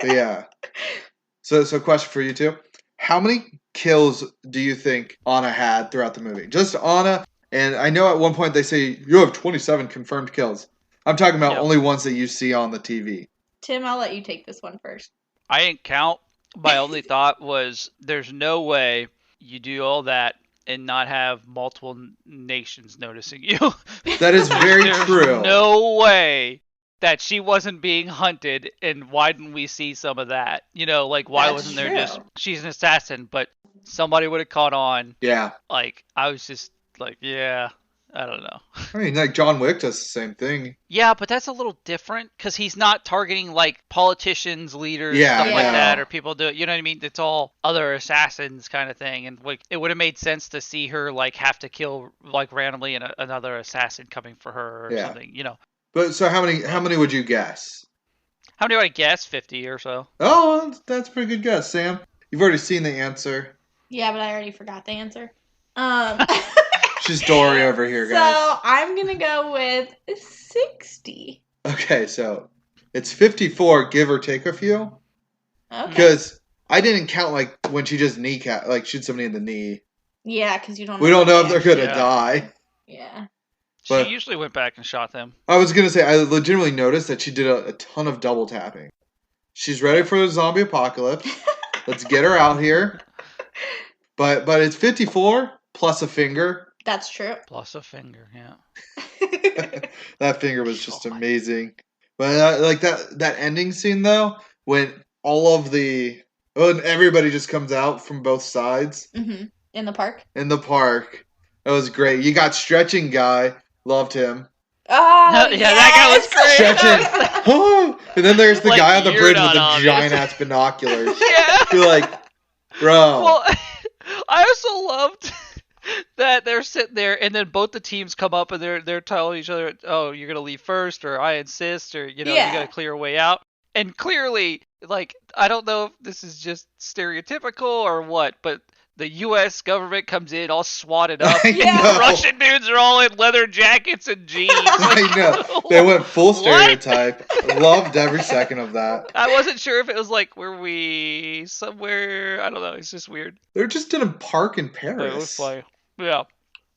Yeah. So question for you two. How many kills do you think Anna had throughout the movie? Just Anna, and I know at one point they say you have 27 confirmed kills. I'm talking about only ones that you see on the TV. Tim, I'll let you take this one first. I didn't count. My only thought was there's no way you do all that and not have multiple nations noticing you. That is very true. No way that she wasn't being hunted, and why didn't we see some of that? You know, like, why wasn't there just, she's an assassin, but somebody would have caught on. Yeah. Like, I was just like, yeah, I don't know. I mean, like, John Wick does the same thing. Yeah, but that's a little different, because he's not targeting, like, politicians, leaders, stuff like that, or people do it, you know what I mean? It's all other assassins kind of thing, and, like, it would have made sense to see her, like, have to kill, like, randomly another assassin coming for her or something, you know? But so how many would you guess? How many do I guess? 50 or so. Oh, that's a pretty good guess, Sam. You've already seen the answer. Yeah, but I already forgot the answer. She's Dory over here, guys. So I'm going to go with 60. Okay, so it's 54, give or take a few. Okay. Because I didn't count, like, when she just shoot somebody in the knee. Yeah, because you don't know. We don't know if they're going to die. Yeah. But she usually went back and shot them. I was going to say, I legitimately noticed that she did a ton of double tapping. She's ready for the zombie apocalypse. Let's get her out here. But it's 54 plus a finger. That's true. Plus a finger, yeah. That finger was just amazing. But like that ending scene, though, when when everybody just comes out from both sides. Mm-hmm. In the park? In the park. That was great. You got Stretching Guy. Loved him. Oh, yeah, that guy was great. Stretching. Oh, and then there's the like, guy on the bridge with the obvious. giant-ass binoculars. Yeah. You're like, bro. Well, I also loved that they're sitting there, and then both the teams come up, and they're telling each other, oh, you're going to leave first, or I insist, or, you got to clear a way out. And clearly, like, I don't know if this is just stereotypical or what, but the U.S. government comes in all swatted up. I know. Russian dudes are all in leather jackets and jeans. I know. They went full stereotype. Loved every second of that. I wasn't sure if it was like, were we somewhere? I don't know. It's just weird. They're just in a park in Paris. But it was funny. Yeah.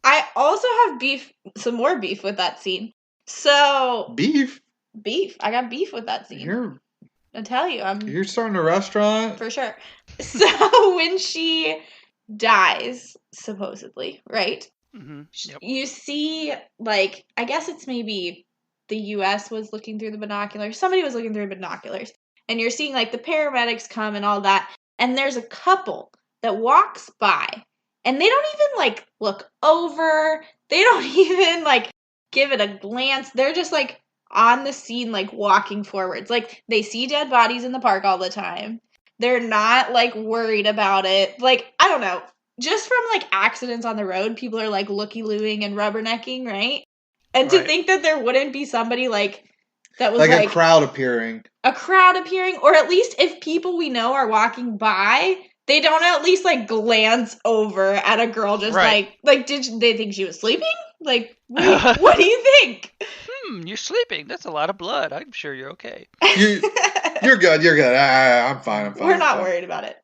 I also have some more beef with that scene. So beef. I got beef with that scene. I tell you, you're starting a restaurant for sure. So when she dies, supposedly, right? Mm-hmm. Yep. You see, like, I guess it's maybe the U.S. was looking through the binoculars. Somebody was looking through binoculars, and you're seeing like the paramedics come and all that. And there's a couple that walks by, and they don't even like look over. They don't even like give it a glance. They're just like on the scene, like walking forwards. Like they see dead bodies in the park all the time. They're not like worried about it. Like, I don't know. Just from like accidents on the road, people are like looky-looing and rubbernecking, right? And to think that there wouldn't be somebody like that was like a crowd appearing. Or at least if people we know are walking by, they don't at least like glance over at a girl just like did they think she was sleeping? Like, what do you think? You're sleeping. That's a lot of blood. I'm sure you're okay. You're good. You're good. I'm fine. We're not worried about it.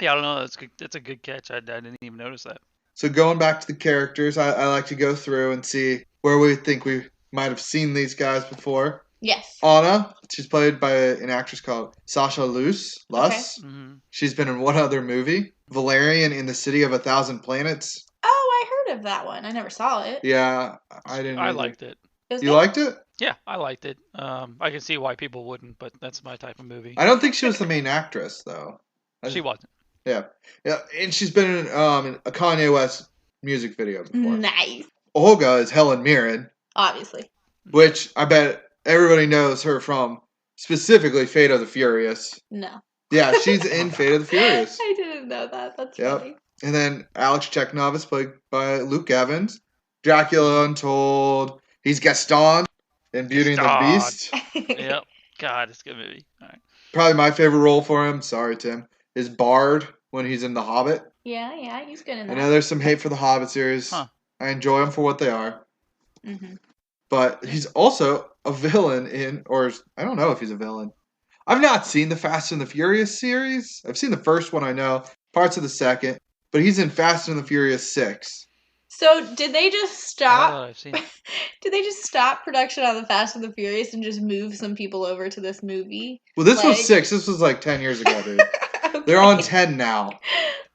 Yeah, I don't know. That's a good catch. I didn't even notice that. So going back to the characters, I like to go through and see where we think we might have seen these guys before. Yes. Anna, she's played by an actress called Sasha Luss. Okay. Mm-hmm. She's been in one other movie, Valerian in the City of a Thousand Planets. Oh, I heard of that one. I never saw it. Yeah, I didn't. I liked it. It was You good. liked it? Yeah, I liked it. I can see why people wouldn't, but that's my type of movie. I don't think she was the main actress though. She wasn't. Yeah, and she's been in a Kanye West music video before. Nice. Olga is Helen Mirren, Obviously. which I bet everybody knows her from specifically Fate of the Furious. No. Yeah, she's in Fate of the Furious. I didn't know that. That's Yep. funny. And then Alex Chekhov is played by Luke Evans. Dracula Untold. He's Gaston in Beauty and the Beast. Yep. God, it's a good movie. All right. Probably my favorite role for him, sorry Tim, is Bard when he's in The Hobbit. Yeah, he's good in I that. know there's some hate for the Hobbit series. Huh. I enjoy them for what they are. Mm-hmm. But he's also a villain in, or I don't know if he's a villain. I've not seen the Fast and the Furious series. I've seen the first one, I know, parts of the second, but he's in Fast and the Furious 6. So did they just stop? I've seen it. Did they just stop production on the Fast and the Furious and just move some people over to this movie? Well, this was Like- 6. This was like 10 years ago, dude. Okay. They're on 10 now.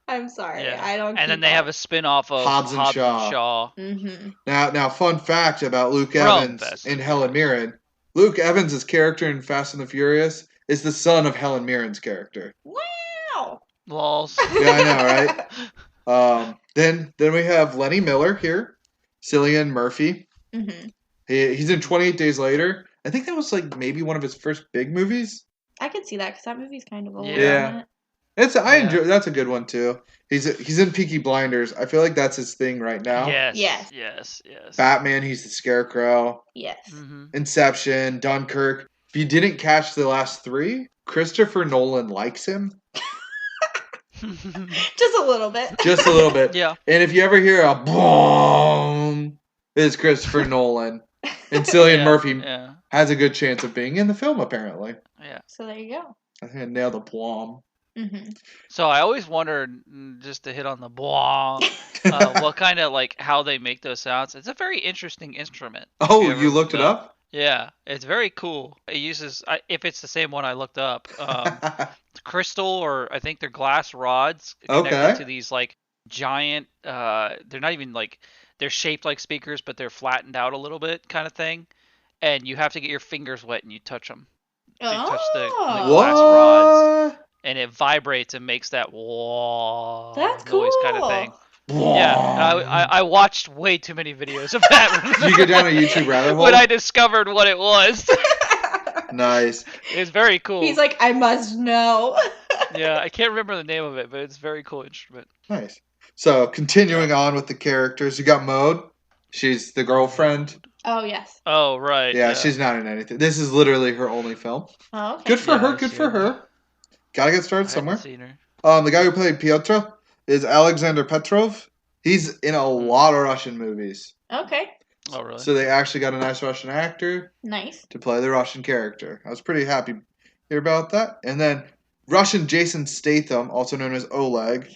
I'm sorry. Yeah. I don't. And then they have a spin-off of Hobbs and Shaw. Mm-hmm. Now, fun fact about Luke From Evans Fast and and Helen Mirren. Luke Evans' character in Fast and the Furious is the son of Helen Mirren's character. Wow. Lols. Yeah, I know, right? Then we have Lenny Miller here, Cillian Murphy. Mm-hmm. He's in 28 Days Later. I think that was like maybe one of his first big movies. I could see that because that movie's kind of old. Yeah. Isn't it? I enjoy. That's a good one too. He's in Peaky Blinders. I feel like that's his thing right now. Yes. Yes. Yes. Yes. Batman. He's the Scarecrow. Yes. Mm-hmm. Inception. Dunkirk. If you didn't catch the last 3, Christopher Nolan likes him Just a little bit. just a little bit. Yeah. And if you ever hear a boom, it's Christopher Nolan. And Cillian Yeah, Murphy Yeah. has a good chance of being in the film, apparently. Yeah. So there you go. I think I nailed the plum. Mm-hmm. So I always wondered, just to hit on the blah, what kind of like how they make those sounds. It's a very interesting instrument. Oh, If ever you looked it up? Yeah, it's very cool. It uses, if it's the same one I looked up, crystal or I think they're glass rods connected Okay. to these like giant. They're not even like they're shaped like speakers, but they're flattened out a little bit, kind of thing. And you have to get your fingers wet and you touch them. You touch the Oh. glass rods. What? And it vibrates and makes that whoa That's noise kind of cool. thing. Yeah, I watched way too many videos of that. Did you go down a YouTube rabbit hole? when I discovered what it was. Nice. It's very cool. He's like, I must know. Yeah, I can't remember the name of it, but it's a very cool instrument. Nice. So, continuing on with the characters, you got Maude. She's the girlfriend. Oh yes. Oh right. Yeah, she's not in anything. This is literally her only film. Oh, okay. Good for Yeah, her. I Good see for her. her. Gotta get started I somewhere. haven't seen her. The guy who played Piotr is Alexander Petrov. He's in a lot of Russian movies. Okay. Oh really? So they actually got a nice Russian actor Nice. to play the Russian character. I was pretty happy to hear about that. And then Russian Jason Statham, also known as Oleg.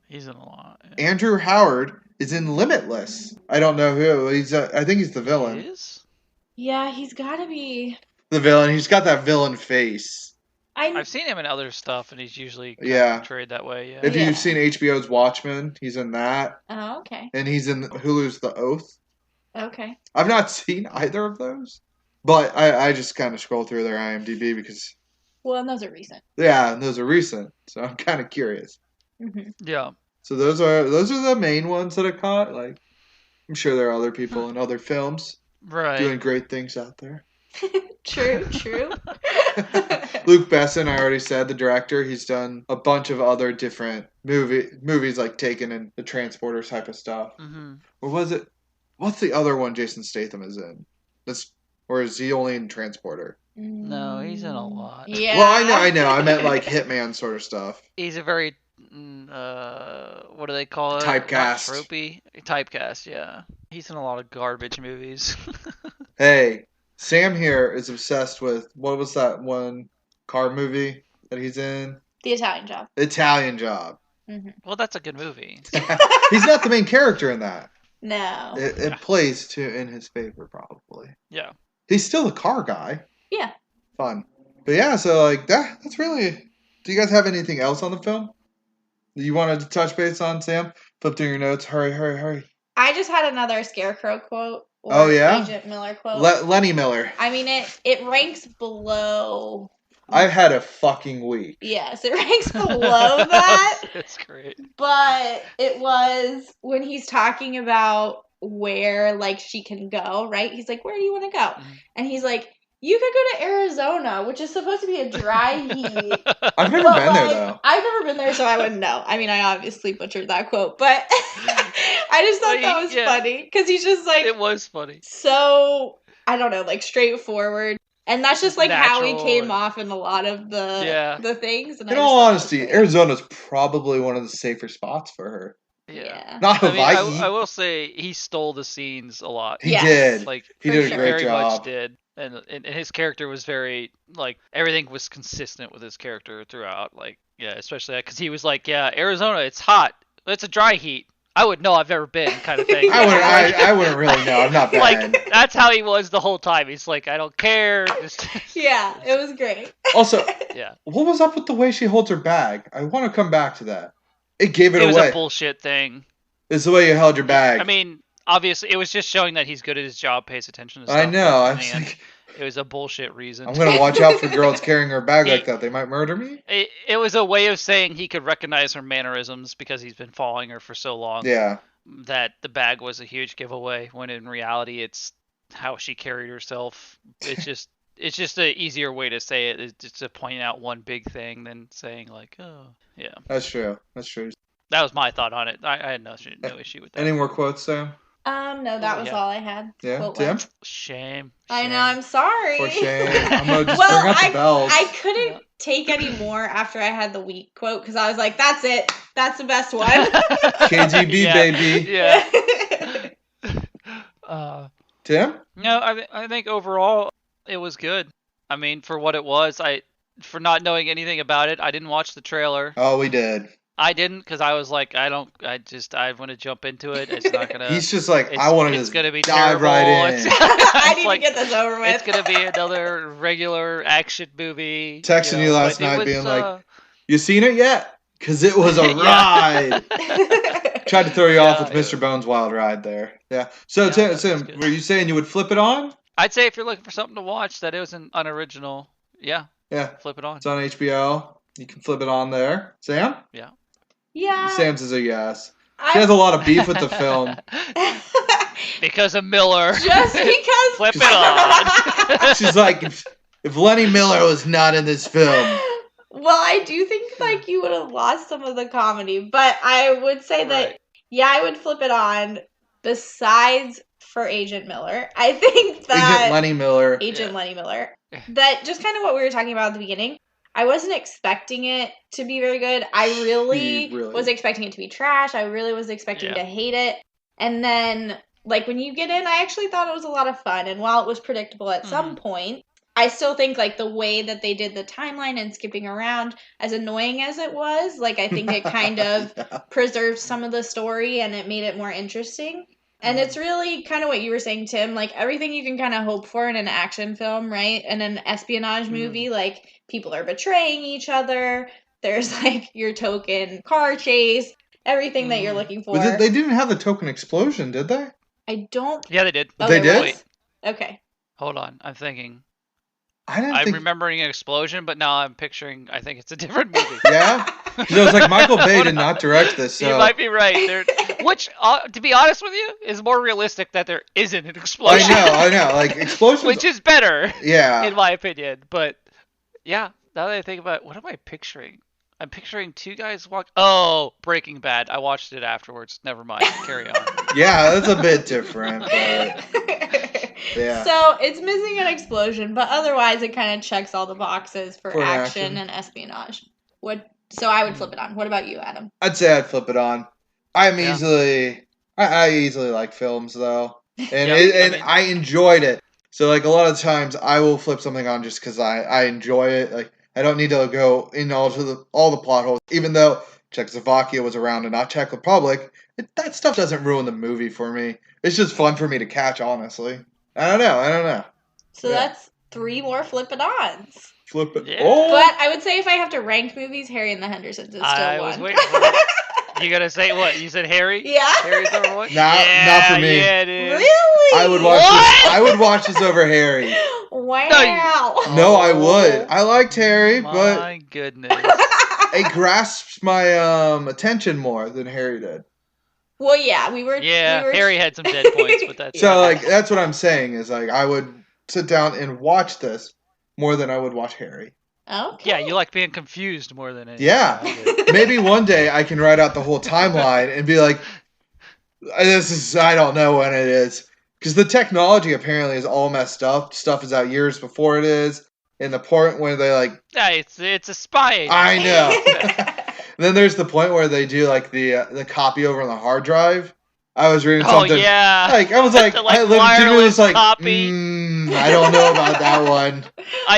He's in a lot. Yeah. Andrew Howard is in Limitless. I don't know who. I think he's the He villain. is? Yeah, he's gotta be. The villain. He's got that villain face. I've seen him in other stuff, and he's usually kind Yeah. of portrayed that way. Yeah. If Yeah. you've seen HBO's Watchmen, he's in that. Oh, okay. And he's in Hulu's The Oath. Okay. I've not seen either of those. But I just kind of scroll through their IMDb because, Well, and those are recent. yeah, those are recent. So I'm kind of curious. Mm-hmm. Yeah. So those are the main ones that I caught. Like, I'm sure there are other people in other films Right. doing great things out there. True. True. Luke Besson, I already said, the director. He's done a bunch of other different movies like Taken and the Transporter type of stuff. Mm-hmm. Or was it? What's the other one Jason Statham is in? Or is he only in Transporter? No, he's in a lot. Yeah. Well, I know. I meant like Hitman sort of stuff. He's a very, what do they call it? Typecast. Not tropey. Typecast, yeah. He's in a lot of garbage movies. Hey, Sam here is obsessed with, what was that one car movie that he's in? The Italian Job. Italian Job. Mm-hmm. Well, that's a good movie. He's not the main character in that. No. It plays in his favor, probably. Yeah. He's still a car guy. Yeah. Fun. But yeah, so like that's really... Do you guys have anything else on the film that you wanted to touch base on, Sam? Flip through your notes. Hurry. I just had another Scarecrow quote or Oh, yeah? Agent Miller quote. Lenny Miller. I mean, it ranks below. I've had a fucking week. Yes, it ranks below that. That's great. But it was when he's talking about where, like, she can go, right? He's like, where do you want to go? Mhm. And he's like, you could go to Arizona, which is supposed to be a dry heat. I've never But, been there, like, though. I've never been there, so I wouldn't know. I mean, I obviously butchered that quote, but I just thought that was funny. Because he's just, like, It was funny. so, I don't know, like, straightforward. And that's just, like, how he Natural came and- off in a lot of the things. And In I just all thought that was honesty, great. Arizona's probably one of the safer spots for her. Yeah. Not I mean, Hawaii. I will say he stole the scenes a lot. He Yes. did. Like He for did a sure. great very job. much did, and his character was very like everything was consistent with his character throughout. Like yeah, especially because he was like, yeah, Arizona, it's hot, it's a dry heat. I would know, I've never been, kind of thing. I wouldn't really know. I'm not bad. Like that's how he was the whole time. He's like, I don't care. Just Yeah, it was great. Also, yeah, what was up with the way she holds her bag? I want to come back to that. It gave it it was away. a bullshit thing. It's the way you held your bag. I mean, obviously, it was just showing that he's good at his job, pays attention to stuff. I know. but, I was man, like, it was a bullshit reason. I'm gonna watch out for girls carrying her bag He- like that. They might murder me. It was a way of saying he could recognize her mannerisms because he's been following her for so long. Yeah. That the bag was a huge giveaway. When in reality, it's how she carried herself. It's just an easier way to say it. It's just to point out one big thing than saying like, oh, yeah. That's true. That's true. That was my thought on it. I had no issue with that. Any more quotes, Sam? No, that was yeah. all I had. Yeah, Quote Tim? wise. Shame. I know, shame. I'm sorry. For shame. I'm gonna just Well, bring up the bells. I couldn't take any more after I had the week quote because I was like, that's it. That's the best one. KGB, Yeah. baby. Yeah. Tim? No, I think overall it was good. I mean, for what it was, for not knowing anything about it, I didn't watch the trailer. Oh, we did. I didn't because I was like, I want to jump into it. It's not gonna. He's just like, it's, I want to it's just gonna be dive terrible. right in. I need like, to get this over with. It's gonna be another regular action movie. Texting you last but it night was, being like, you seen it yet? Because it was a Yeah. ride. Tried to throw you off with Yeah, Mr. Bones' wild ride there. Yeah. So, Yeah, that was Tim, good. were you saying you would flip it on? I'd say if you're looking for something to watch that isn't unoriginal, yeah, Yeah. flip it on. It's on HBO. You can flip it on there. Sam? Yeah. Sam's is a yes. She has a lot of beef with the film. Because of Miller. Just because. Flip it on. She's like, if Lenny Miller was not in this film. Well, I do think like you would have lost some of the comedy, but I would say that Right. yeah, I would flip it on. Besides for Agent Miller, I think that Agent Lenny Miller. Agent Yeah. Lenny Miller. That just kind of what we were talking about at the beginning. I wasn't expecting it to be very good. I really really- was expecting it to be trash. I really was expecting Yeah. to hate it. And then, like, when you get in, I actually thought it was a lot of fun. And while it was predictable at some point, I still think, like, the way that they did the timeline and skipping around, as annoying as it was, like, I think it kind of Yeah. preserved some of the story and it made it more interesting. And it's really kind of what you were saying, Tim, like everything you can kind of hope for in an action film, right? In an espionage movie, like people are betraying each other. There's like your token car chase, everything that you're looking for. But they didn't have the token explosion, did they? I don't. Yeah, they did. Oh, They there did? was? Okay. Hold on, I'm thinking. I didn't I'm think. remembering an explosion, but now I'm picturing. I think it's a different movie. Yeah? Because I was like, Michael Bay did not direct this, so. You might be right. Which, to be honest with you, is more realistic that there isn't an explosion. I know. Like, explosions. Which is better, Yeah. in my opinion. But yeah, now that I think about it, what am I picturing? I'm picturing two guys walk. Oh, Breaking Bad. I watched it afterwards. Never mind. Carry on. Yeah, that's a bit different, but. Yeah. So it's missing an explosion, but otherwise it kind of checks all the boxes for For action action. and espionage. So I would flip it on. What about you, Adam? I'd say I'd flip it on. I'm Yeah. easily. I easily like films, though. And, Yeah, I enjoyed it. So, like, a lot of times I will flip something on just because I enjoy it. Like, I don't need to go in all the plot holes. Even though Czechoslovakia was around and not Czech Republic, that stuff doesn't ruin the movie for me. It's just fun for me to catch, honestly. I don't know. So Yeah. that's 3 more flip it ons. Flip it. Yeah. Oh! But I would say if I have to rank movies, Harry and the Hendersons is still I one. was waiting for it. You gotta say what? You said Harry? Yeah. Harry's number one? Not for me. Yeah, dude. Really? I would watch this. I would watch this over Harry. Wow. No, I would. I liked Harry, but My goodness. it grasps my attention more than Harry did. Well, yeah, we were. Harry had some dead points, but that's So like that's what I'm saying is like I would sit down and watch this more than I would watch Harry. Okay. Yeah, you like being confused more than anything. Yeah. Maybe one day I can write out the whole timeline and be like, I don't know when it is. Because the technology apparently is all messed up. Stuff is out years before it is. And the point where they like... Yeah, it's a spy agency. I know. Then there's the point where they do like the copy over on the hard drive. I was reading something. Oh, yeah. Like, I was like, The, I legitimately was like, copy. I don't know about that one.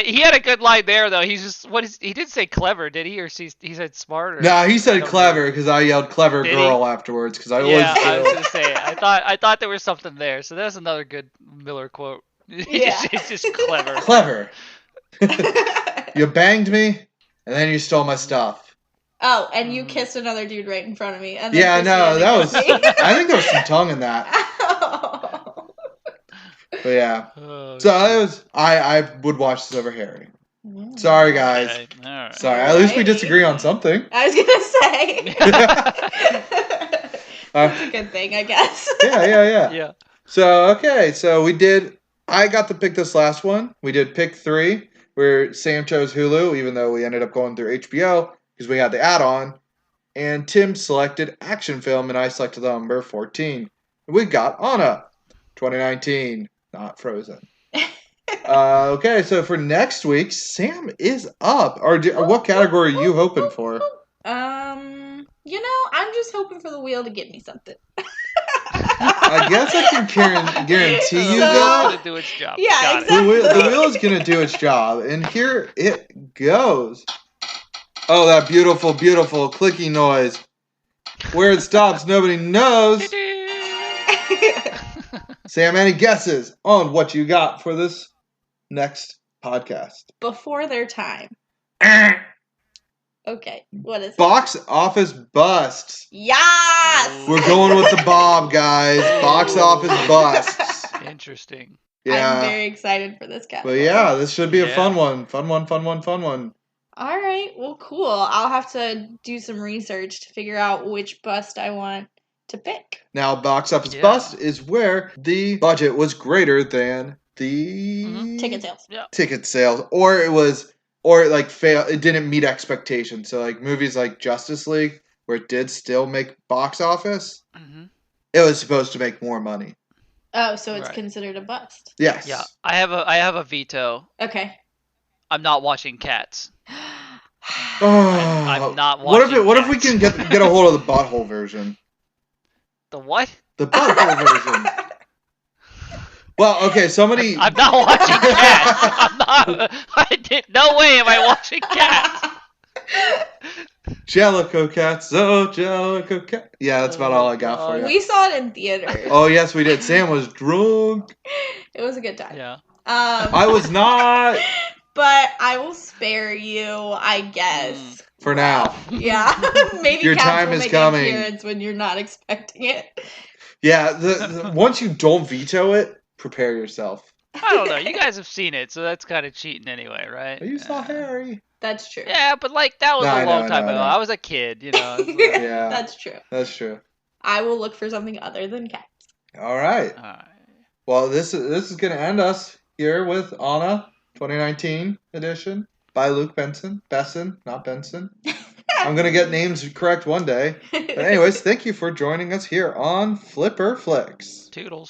He had a good line there, though. He didn't say clever, did he? Or he said smart? Or, No, he said clever because I yelled clever Did girl afterwards because I always Yeah, I was do. gonna say. I thought there was something there. So that's another good Miller quote. Yeah. It's just clever. Clever. You banged me and then you stole my stuff. Oh, and you kissed another dude right in front of me. And then Yeah, kissed no, me that and was. then kissed me. I think there was some tongue in that. Oh. But yeah. Oh, So it was. I would watch this over Harry. Mm. Sorry, guys. okay, all right. Sorry. At least we Alrighty. disagree on something. I was gonna say. That's a good thing, I guess. Yeah. Yeah. So okay, so we did. I got to pick this last one. We did pick 3, where Sam chose Hulu, even though we ended up going through HBO because we had the add-on. And Tim selected action film, and I selected the number 14. We got Anna, 2019, not Frozen. Okay, so for next week, Sam is up. Or what category are you hoping for? I'm just hoping for the wheel to give me something. I guess I can guarantee you So- that. Gonna do its job. Yeah, Got it. exactly. The wheel is going to do its job, and here it goes. Oh, that beautiful, beautiful clicky noise. Where it stops, nobody knows. Sam, any guesses on what you got for this next podcast? Before their time. Okay, what is it? Box office busts. Yes! We're going with the Bob, guys. Box office busts. Interesting. I'm Yeah. very excited for this But category. yeah, this should be a Yeah. fun one. Fun one. All right, well, cool. I'll have to do some research to figure out which bust I want to pick. Now, box office Yeah. bust is where the budget was greater than the Mhm. Ticket sales. Yeah. ticket sales, or it like failed. It didn't meet expectations. So like movies like Justice League, where it did still make box office, Hmm. it was supposed to make more money. Oh, so it's Right. considered a bust. Yes. Yeah. I have a veto. Okay. I'm not watching Cats. Oh, I'm not What watching if we Cats. can get a hold of the butthole version? The what? The butthole version. Well, okay. Somebody. I'm not watching Cats. I'm not. No way am I watching Cats. Jellico cats, oh Jellico cat. Yeah, that's about all I got for you. We saw it in theater. Oh yes, we did. Sam was drunk. It was a good time. Yeah. I was not. But I will spare you, I guess. For now. Yeah. Maybe Your Cats time will is make coming. an appearance when you're not expecting it. Yeah. The once you don't veto it, prepare yourself. I don't know. You guys have seen it, so that's kind of cheating anyway, right? You saw Harry. That's true. Yeah, but like that was No, a I long know, time I know, ago. I know. I was a kid, you know. It's like, Yeah. That's true. That's true. I will look for something other than Cats. All right. alright. Well, this is gonna end us here with Anna 2019 edition by Luke Besson, not Benson. I'm gonna get names correct one day. But anyways, thank you for joining us here on Flipper Flicks. Toodles.